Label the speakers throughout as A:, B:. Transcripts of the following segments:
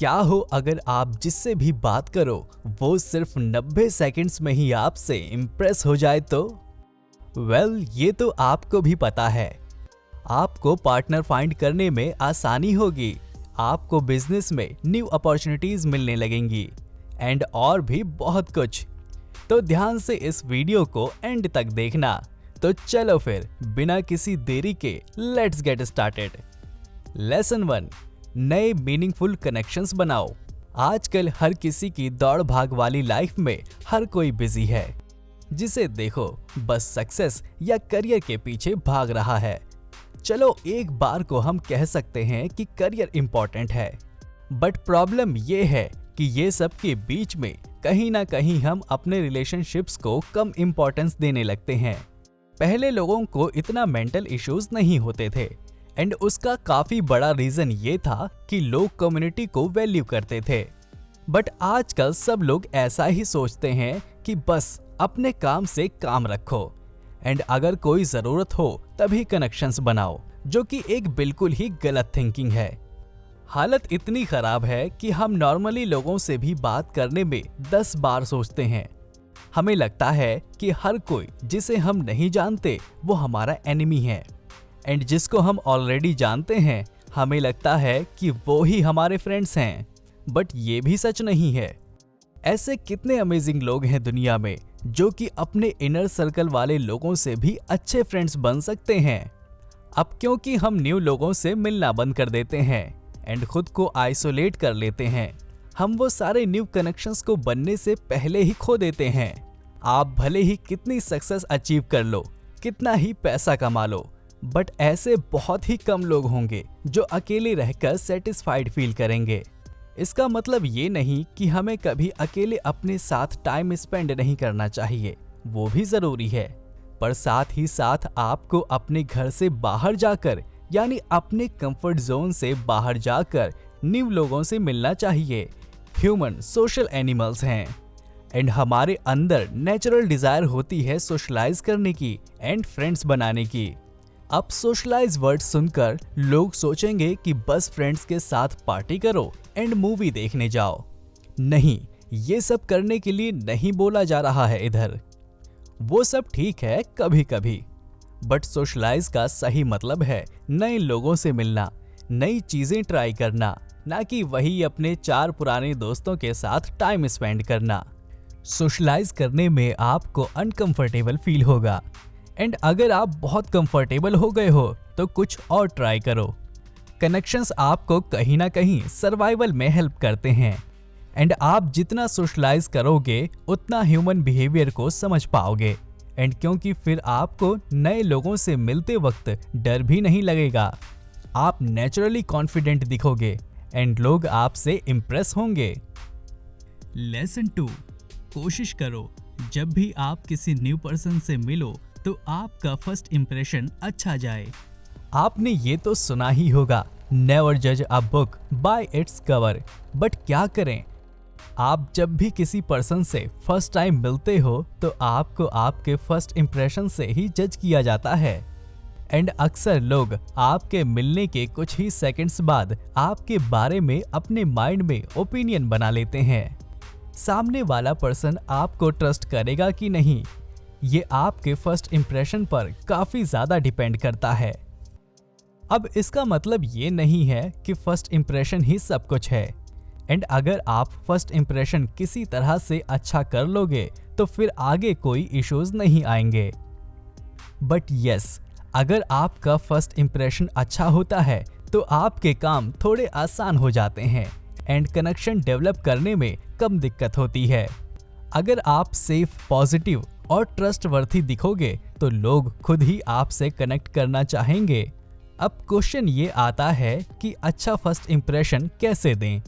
A: क्या हो अगर आप जिससे भी बात करो वो सिर्फ 90 सेकंड्स में ही आपसे इम्प्रेस हो जाए तो? ये तो आपको भी पता है। आपको पार्टनर फाइंड करने में आसानी होगी, आपको बिजनेस में न्यू अपॉर्चुनिटीज मिलने लगेंगी एंड और भी बहुत कुछ। तो ध्यान से इस वीडियो को एंड तक देखना। तो चलो फिर बिना किसी देरी के लेट्स गेट स्टार्टेड। लेसन 1, नए मीनिंगफुल कनेक्शंस बनाओ। आजकल हर किसी की दौड़ भाग वाली लाइफ में हर कोई बिजी है, जिसे देखो बस सक्सेस या करियर के पीछे भाग रहा है। चलो एक बार को हम कह सकते हैं कि करियर इंपॉर्टेंट है, बट प्रॉब्लम ये है कि ये सब के बीच में कहीं ना कहीं हम अपने रिलेशनशिप्स को कम इंपॉर्टेंस देने लगते हैं। पहले लोगों को इतना मेंटल इश्यूज नहीं होते थे एंड उसका काफी बड़ा रीजन ये था कि लोग कम्युनिटी को वैल्यू करते थे। बट आजकल सब लोग ऐसा ही सोचते हैं कि बस अपने काम से काम रखो एंड अगर कोई जरूरत हो तभी कनेक्शंस बनाओ, जो कि एक बिल्कुल ही गलत थिंकिंग है। हालत इतनी खराब है कि हम नॉर्मली लोगों से भी बात करने में 10 बार सोचते हैं। हमें लगता है कि हर कोई जिसे हम नहीं जानते वो हमारा एनिमी है एंड जिसको हम ऑलरेडी जानते हैं हमें लगता है कि वो ही हमारे फ्रेंड्स हैं। बट ये भी सच नहीं है। ऐसे कितने अमेजिंग लोग हैं दुनिया में जो कि अपने इनर सर्कल वाले लोगों से भी अच्छे फ्रेंड्स बन सकते हैं। अब क्योंकि हम न्यू लोगों से मिलना बंद कर देते हैं एंड खुद को आइसोलेट कर लेते हैं, हम वो सारे न्यू कनेक्शंस को बनने से पहले ही खो देते हैं। आप भले ही कितनी सक्सेस अचीव कर लो, कितना ही पैसा कमा लो, बट ऐसे बहुत ही कम लोग होंगे जो अकेले रहकर सेटिस्फाइड फील करेंगे। इसका मतलब ये नहीं कि हमें कभी अकेले अपने साथ टाइम स्पेंड नहीं करना चाहिए, वो भी जरूरी है, पर साथ ही साथ आपको अपने घर से बाहर जाकर यानी अपने कंफर्ट जोन से बाहर जाकर न्यू लोगों से मिलना चाहिए। ह्यूमन सोशल एनिमल्स हैं एंड हमारे अंदर नेचुरल डिजायर होती है सोशलाइज करने की एंड फ्रेंड्स बनाने की। अब सोशलाइज वर्ड सुनकर लोग सोचेंगे कि बस फ्रेंड्स के साथ पार्टी करो एंड मूवी देखने जाओ। नहीं, ये सब करने के लिए नहीं बोला जा रहा है इधर। वो सब ठीक है कभी कभी, बट सोशलाइज का सही मतलब है नए लोगों से मिलना, नई चीजें ट्राई करना, ना कि वही अपने 4 पुराने दोस्तों के साथ टाइम स्पेंड करना। सोशलाइज करने में आपको अनकंफर्टेबल फील होगा एंड अगर आप बहुत कंफर्टेबल हो गए हो तो कुछ और ट्राई करो। कनेक्शंस आपको कहीं ना कहीं सर्वाइवल में हेल्प करते हैं एंड आप जितना सोशलाइज करोगे उतना ह्यूमन बिहेवियर को समझ पाओगे एंड क्योंकि फिर आपको नए लोगों से मिलते वक्त डर भी नहीं लगेगा। आप नेचुरली कॉन्फिडेंट दिखोगे एंड लोग आपसे इम्प्रेस होंगे। लेसन 2, कोशिश करो जब भी आप किसी न्यू पर्सन से मिलो तो आपका फर्स्ट इंप्रेशन अच्छा जाए। आपने ये तो सुना ही होगा, नेवर जज a book by its cover. But क्या करें, आप जब भी किसी पर्सन से फर्स्ट टाइम मिलते हो तो आपको आपके फर्स्ट इंप्रेशन से ही जज किया जाता है एंड अक्सर लोग आपके मिलने के कुछ ही सेकंड्स बाद आपके बारे में अपने माइंड में ओपिनियन बना लेते हैं। सामने वाला पर्सन आपको ट्रस्ट करेगा कि नहीं, ये आपके फर्स्ट इंप्रेशन पर काफी ज्यादा डिपेंड करता है। अब इसका मतलब ये नहीं है कि फर्स्ट इंप्रेशन ही सब कुछ है एंड अगर आप फर्स्ट इंप्रेशन किसी तरह से अच्छा कर लोगे तो फिर आगे कोई इश्यूज नहीं आएंगे। बट यस, अगर आपका फर्स्ट इंप्रेशन अच्छा होता है तो आपके काम थोड़े आसान हो जाते हैं एंड कनेक्शन डेवलप करने में कम दिक्कत होती है। अगर आप सेफ, पॉजिटिव और ट्रस्टवर्थी दिखोगे तो लोग खुद ही आपसे कनेक्ट करना चाहेंगे। अब क्वेश्चन ये आता है कि अच्छा फर्स्ट इंप्रेशन कैसे दें?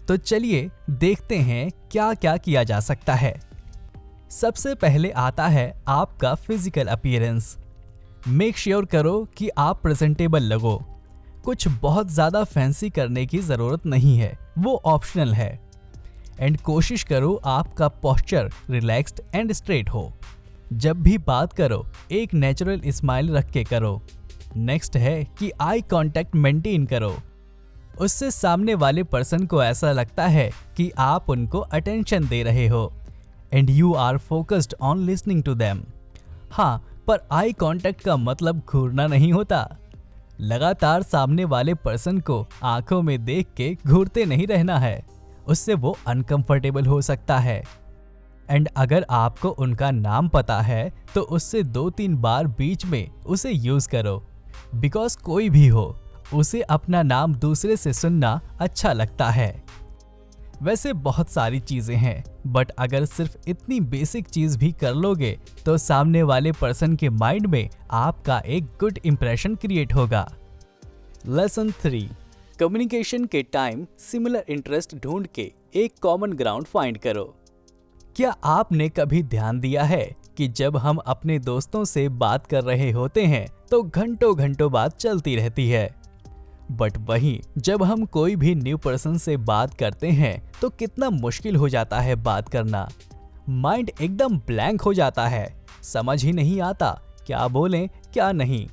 A: तो चलिए देखते हैं क्या क्या किया जा सकता है। सबसे पहले आता है आपका फिजिकल अपीयरेंस। मेक श्योर करो कि आप प्रेजेंटेबल लगो। कुछ बहुत ज्यादा फैंसी करने की जरूरत नहीं है, वो ऑप्शनल है एंड कोशिश करो आपका पोस्चर रिलैक्स्ड एंड स्ट्रेट हो। जब भी बात करो एक नेचुरल स्माइल रख के करो। नेक्स्ट है कि आई कांटेक्ट मेंटेन करो। उससे सामने वाले पर्सन को ऐसा लगता है कि आप उनको अटेंशन दे रहे हो and you are focused on listening to them. हाँ, पर आई कांटेक्ट का मतलब घूरना नहीं होता। लगातार सामने वाले पर्सन को आंखों में देख के घूरते नहीं रहना है, उससे वो अनकंफर्टेबल हो सकता है। एंड अगर आपको उनका नाम पता है तो उससे 2-3 बार बीच में उसे यूज करो, बिकॉज कोई भी हो उसे अपना नाम दूसरे से सुनना अच्छा लगता है। वैसे बहुत सारी चीजें हैं, बट अगर सिर्फ इतनी बेसिक चीज भी कर लोगे तो सामने वाले पर्सन के माइंड में आपका एक गुड इंप्रेशन क्रिएट होगा। लेसन 3, कम्युनिकेशन के टाइम सिमिलर इंटरेस्ट ढूंढ के एक कॉमन ग्राउंड फाइंड करो। क्या आपने कभी ध्यान दिया है कि जब हम अपने दोस्तों से बात कर रहे होते हैं तो घंटों घंटों बात चलती रहती है, बट वहीं जब हम कोई भी न्यू पर्सन से बात करते हैं तो कितना मुश्किल हो जाता है बात करना। माइंड एकदम ब्लैंक हो जाता है, समझ ही नहीं आता क्या बोलें क्या नहीं।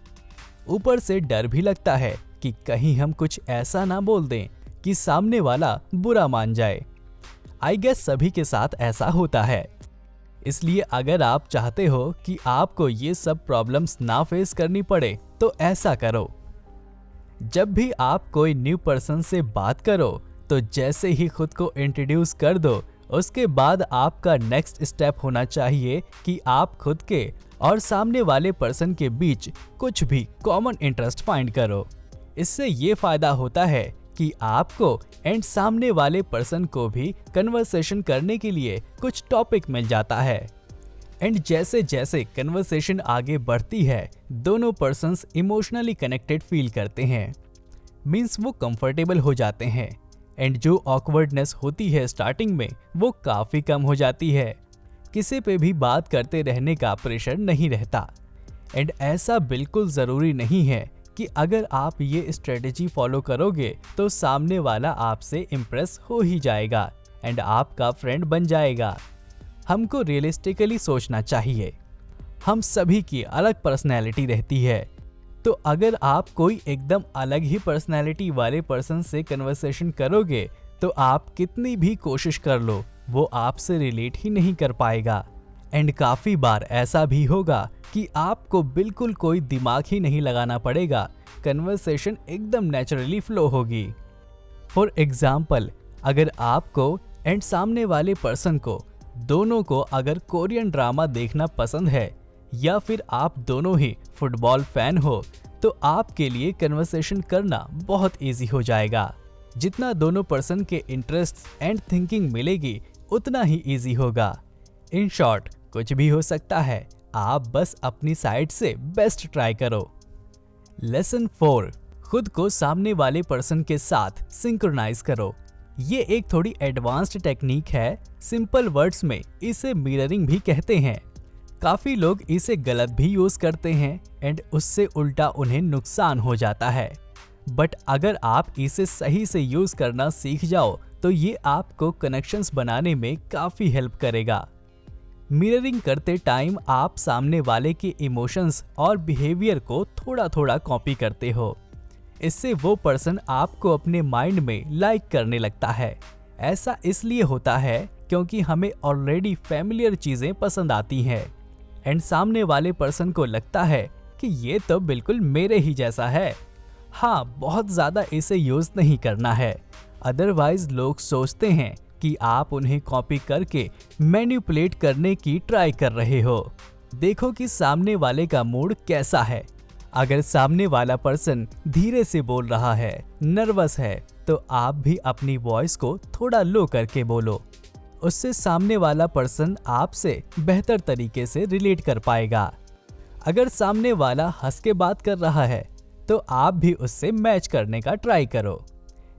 A: ऊपर से डर भी लगता है कि कहीं हम कुछ ऐसा ना बोल दें कि सामने वाला बुरा मान जाए। आई गेस सभी के साथ ऐसा होता है। इसलिए अगर आप चाहते हो कि आपको ये सब प्रॉब्लम्स ना फेस करनी पड़े तो ऐसा करो, जब भी आप कोई न्यू पर्सन से बात करो तो जैसे ही खुद को इंट्रोड्यूस कर दो, उसके बाद आपका नेक्स्ट स्टेप होना चाहिए कि आप खुद के और सामने वाले पर्सन के बीच कुछ भी कॉमन इंटरेस्ट फाइंड करो। इससे ये फायदा होता है कि आपको एंड सामने वाले पर्सन को भी कन्वर्सेशन करने के लिए कुछ टॉपिक मिल जाता है। एंड जैसे जैसे कन्वर्सेशन आगे बढ़ती है, दोनों पर्सन्स इमोशनली कनेक्टेड फील करते हैं, मीन्स वो कंफर्टेबल हो जाते हैं। एंड जो ऑकवर्डनेस होती है स्टार्टिंग में वो काफी कम हो जाती है। किसी पे भी बात करते रहने का प्रेशर नहीं रहता। एंड ऐसा बिल्कुल जरूरी नहीं है कि अगर आप ये स्ट्रेटेजी फॉलो करोगे तो सामने वाला आपसे इम्प्रेस हो ही जाएगा एंड आपका फ्रेंड बन जाएगा। हमको रियलिस्टिकली सोचना चाहिए। हम सभी की अलग पर्सनैलिटी रहती है, तो अगर आप कोई एकदम अलग ही पर्सनैलिटी वाले पर्सन से कन्वर्सेशन करोगे तो आप कितनी भी कोशिश कर लो वो आपसे रिलेट ही नहीं कर पाएगा। एंड काफी बार ऐसा भी होगा कि आपको बिल्कुल कोई दिमाग ही नहीं लगाना पड़ेगा, कन्वर्सेशन एकदम नेचुरली फ्लो होगी। फॉर एग्जाम्पल, अगर आपको एंड सामने वाले पर्सन को दोनों को अगर कोरियन ड्रामा देखना पसंद है या फिर आप दोनों ही फुटबॉल फैन हो तो आपके लिए कन्वर्सेशन करना बहुत इजी हो जाएगा। जितना दोनों पर्सन के इंटरेस्ट एंड थिंकिंग मिलेगी उतना ही इजी होगा। इन शॉर्ट, कुछ भी हो सकता है, आप बस अपनी साइड से बेस्ट ट्राई करो। लेसन 4, खुद को सामने वाले पर्सन के साथ सिंक्रोनाइज करो। ये एक थोड़ी एडवांस्ड टेक्निक है। सिंपल वर्ड्स में इसे मिररिंग भी कहते हैं। काफी लोग इसे गलत भी यूज करते हैं एंड उससे उल्टा उन्हें नुकसान हो जाता है। बट अगर आप इसे सही से यूज करना सीख जाओ तो ये आपको कनेक्शंस बनाने में काफी हेल्प करेगा। मिररिंग करते टाइम आप सामने वाले के इमोशंस और बिहेवियर को थोड़ा थोड़ा कॉपी करते हो। इससे वो पर्सन आपको अपने माइंड में लाइक करने लगता है। ऐसा इसलिए होता है क्योंकि हमें ऑलरेडी फैमिलियर चीजें पसंद आती हैं एंड सामने वाले पर्सन को लगता है कि ये तो बिल्कुल मेरे ही जैसा है। हाँ, बहुत ज्यादा इसे यूज नहीं करना है, अदरवाइज लोग सोचते हैं कि आप उन्हें कॉपी करके मैनिपुलेट करने की ट्राई कर रहे हो। देखो कि सामने वाले का मूड कैसा है। अगर सामने वाला पर्सन धीरे से बोल रहा है, नर्वस है, तो आप भी अपनी वॉइस को थोड़ा लो करके बोलो। उससे सामने वाला पर्सन आपसे बेहतर तरीके से रिलेट कर पाएगा। अगर सामने वाला हंस के बात कर रहा है तो आप भी उससे मैच करने का ट्राई करो।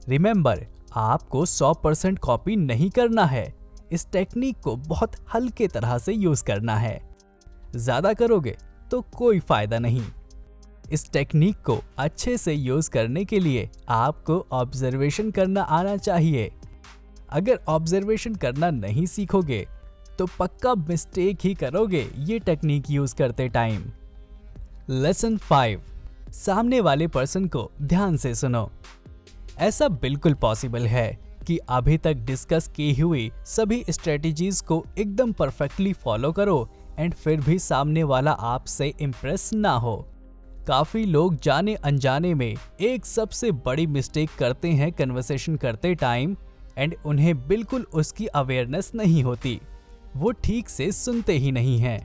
A: रिमेंबर, आपको 100% कॉपी नहीं करना है। इस टेक्निक को बहुत हल्के तरह से यूज करना है। ज्यादा करोगे तो कोई फायदा नहीं। इस टेक्निक को अच्छे से यूज करने के लिए आपको ऑब्जर्वेशन करना आना चाहिए। अगर ऑब्जर्वेशन करना नहीं सीखोगे तो पक्का मिस्टेक ही करोगे ये टेक्निक यूज करते टाइम। लेसन 5, सामने वाले पर्सन को ध्यान से सुनो। ऐसा बिल्कुल पॉसिबल है कि अभी तक डिस्कस की हुई सभी स्ट्रेटजीज को एकदम परफेक्टली फॉलो करो एंड फिर भी सामने वाला आपसे इम्प्रेस ना हो। काफी लोग जाने अनजाने में एक सबसे बड़ी मिस्टेक करते हैं कन्वर्सेशन करते टाइम, एंड उन्हें बिल्कुल उसकी अवेयरनेस नहीं होती। वो ठीक से सुनते ही नहीं हैं।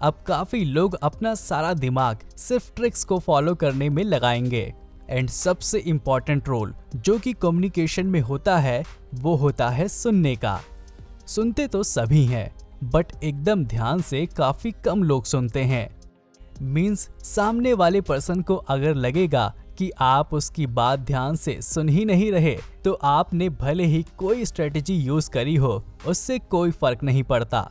A: अब काफी लोग अपना सारा दिमाग सिर्फ ट्रिक्स को फॉलो करने में लगाएंगे, एंड सबसे इम्पोर्टेंट रोल जो कि कम्युनिकेशन में होता है वो होता है सुनने का। सुनते तो सभी हैं, बट एकदम ध्यान से काफी कम लोग सुनते हैं। मीन्स सामने वाले पर्सन को अगर लगेगा कि आप उसकी बात ध्यान से सुन ही नहीं रहे, तो आपने भले ही कोई स्ट्रेटेजी यूज करी हो, उससे कोई फर्क नहीं पड़ता।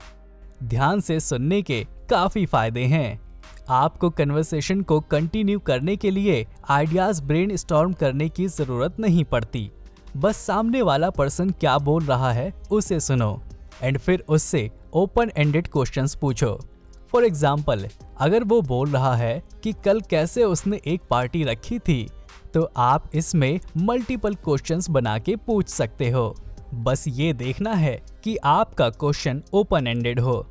A: ध्यान से सुनने के काफी फायदे हैं। आपको कन्वर्सेशन को कंटिन्यू करने के लिए आइडियाज ब्रेनस्टॉर्म करने की जरूरत नहीं पड़ती। बस सामने वाला पर्सन क्या बोल रहा है उसे सुनो, एंड फिर उससे ओपन एंडेड क्वेश्चंस पूछो। फॉर एग्जाम्पल, अगर वो बोल रहा है कि कल कैसे उसने एक पार्टी रखी थी, तो आप इसमें मल्टीपल क्वेश्चंस बना के पूछ सकते हो। बस ये देखना है कि आपका क्वेश्चन ओपन एंडेड हो।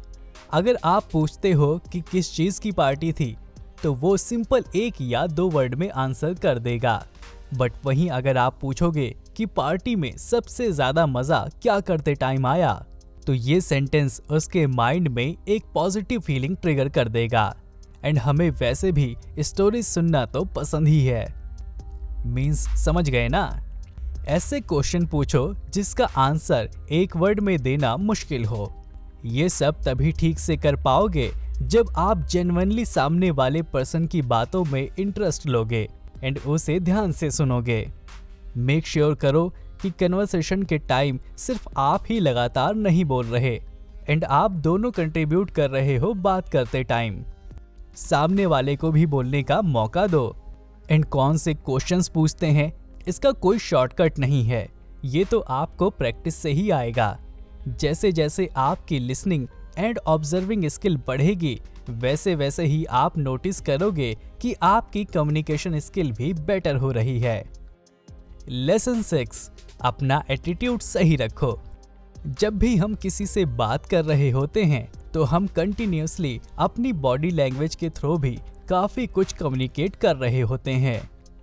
A: अगर आप पूछते हो कि किस चीज की पार्टी थी, तो वो सिंपल 1 या 2 वर्ड में आंसर कर देगा। बट वहीं अगर आप पूछोगे कि पार्टी में सबसे ज्यादा मजा क्या करते टाइम आया, तो ये सेंटेंस उसके माइंड में एक पॉजिटिव फीलिंग ट्रिगर कर देगा। एंड हमें वैसे भी स्टोरी सुनना तो पसंद ही है। मीन्स समझ गए ना? ऐसे क्वेश्चन पूछो जिसका आंसर 1 वर्ड में देना मुश्किल हो। ये सब तभी ठीक से कर पाओगे जब आप जेन्युइनली सामने वाले पर्सन की बातों में इंटरेस्ट लोगे एंड उसे ध्यान से सुनोगे। मेक श्योर करो कि कन्वर्सेशन के टाइम सिर्फ आप ही लगातार नहीं बोल रहे, एंड आप दोनों कंट्रीब्यूट कर रहे हो बात करते टाइम। सामने वाले को भी बोलने का मौका दो। एंड कौन से क्वेश्चंस पूछते हैं, इसका कोई शॉर्टकट नहीं है। ये तो आपको प्रैक्टिस से ही आएगा। जैसे जैसे आपकी लिसनिंग एंड ऑब्जर्विंग स्किल बढ़ेगी, वैसे वैसे ही आप नोटिस करोगे कि आपकी कम्युनिकेशन स्किल भी बेटर हो रही है। लेसन 6, अपना एटीट्यूड सही रखो। जब भी हम किसी से बात कर रहे होते हैं, तो हम कंटिन्यूअसली अपनी बॉडी लैंग्वेज के थ्रू भी काफी कुछ कम्युनिकेट कर रहे होते हैं।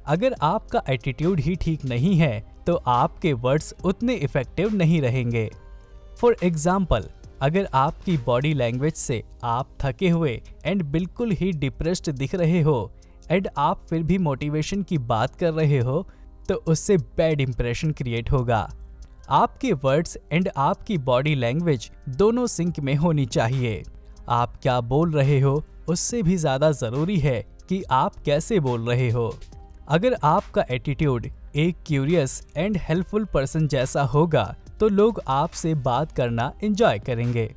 A: अगर आपका एटीट्यूड ही ठीक नहीं है, तो आपके वर्ड्स उतने इफेक्टिव नहीं रहेंगे। फॉर एग्जाम्पल, अगर आपकी बॉडी लैंग्वेज से आप थके हुए एंड बिल्कुल ही डिप्रेस्ड दिख रहे हो, एंड आप फिर भी मोटिवेशन की बात कर रहे हो, तो उससे बैड इंप्रेशन क्रिएट होगा। आपके वर्ड्स एंड आपकी बॉडी लैंग्वेज दोनों सिंक में होनी चाहिए। आप क्या बोल रहे हो उससे भी ज्यादा जरूरी है कि आप कैसे बोल रहे हो। अगर आपका एटीट्यूड एक क्यूरियस एंड हेल्पफुल पर्सन जैसा होगा, तो लोग आपसे बात करना एंजॉय करेंगे।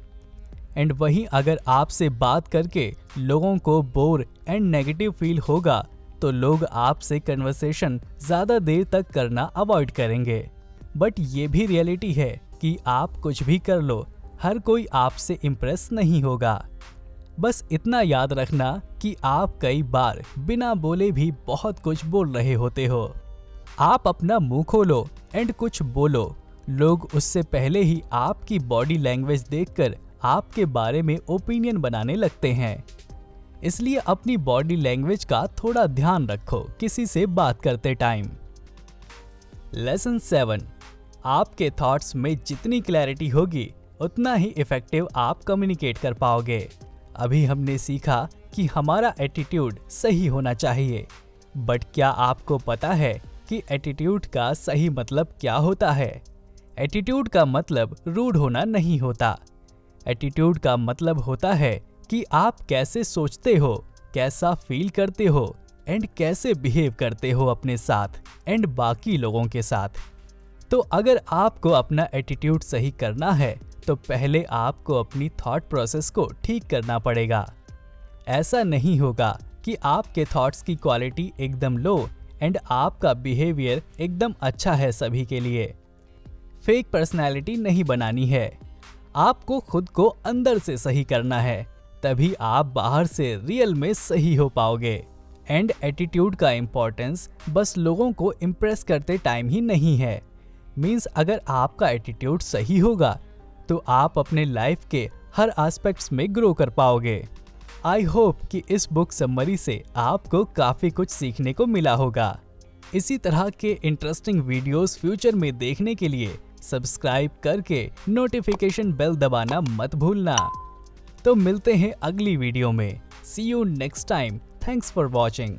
A: एंड वहीं अगर आपसे बात करके लोगों को बोर एंड नेगेटिव फील होगा, तो लोग आपसे कन्वर्सेशन ज्यादा देर तक करना अवॉइड करेंगे। बट ये भी रियलिटी है कि आप कुछ भी कर लो, हर कोई आपसे इम्प्रेस नहीं होगा। बस इतना याद रखना कि आप कई बार बिना बोले भी बहुत कुछ बोल रहे होते हो। आप अपना मुंह खोलो एंड कुछ बोलो, लोग उससे पहले ही आपकी बॉडी लैंग्वेज देखकर आपके बारे में ओपिनियन बनाने लगते हैं। इसलिए अपनी बॉडी लैंग्वेज का थोड़ा ध्यान रखो किसी से बात करते टाइम। लेसन 7, आपके थॉट्स में जितनी क्लैरिटी होगी, उतना ही इफेक्टिव आप कम्युनिकेट कर पाओगे। अभी हमने सीखा कि हमारा एटीट्यूड सही होना चाहिए, बट क्या आपको पता है कि एटीट्यूड का सही मतलब क्या होता है? एटीट्यूड का मतलब रूड होना नहीं होता। एटीट्यूड का मतलब होता है कि आप कैसे सोचते हो, कैसा फील करते हो एंड कैसे बिहेव करते हो अपने साथ एंड बाकी लोगों के साथ। तो अगर आपको अपना एटीट्यूड सही करना है, तो पहले आपको अपनी थॉट प्रोसेस को ठीक करना पड़ेगा। ऐसा नहीं होगा कि आपके थॉट्स की क्वालिटी एकदम लो एंड आपका बिहेवियर एकदम अच्छा है सभी के लिए। फेक पर्सनैलिटी नहीं बनानी है। आपको खुद को अंदर से सही करना है, तभी आप बाहर से रियल में सही हो पाओगे। एंड एटीट्यूड का इम्पोर्टेंस बस लोगों को इम्प्रेस करते टाइम ही नहीं है। मीन्स अगर आपका एटीट्यूड सही होगा तो आप अपने लाइफ के हर एस्पेक्ट्स में ग्रो कर पाओगे। आई होप कि इस बुक समरी से आपको काफी कुछ सीखने को मिला होगा। इसी तरह के इंटरेस्टिंग वीडियोस फ्यूचर में देखने के लिए सब्सक्राइब करके नोटिफिकेशन बेल दबाना मत भूलना। तो मिलते हैं अगली वीडियो में। See you next time. Thanks for watching.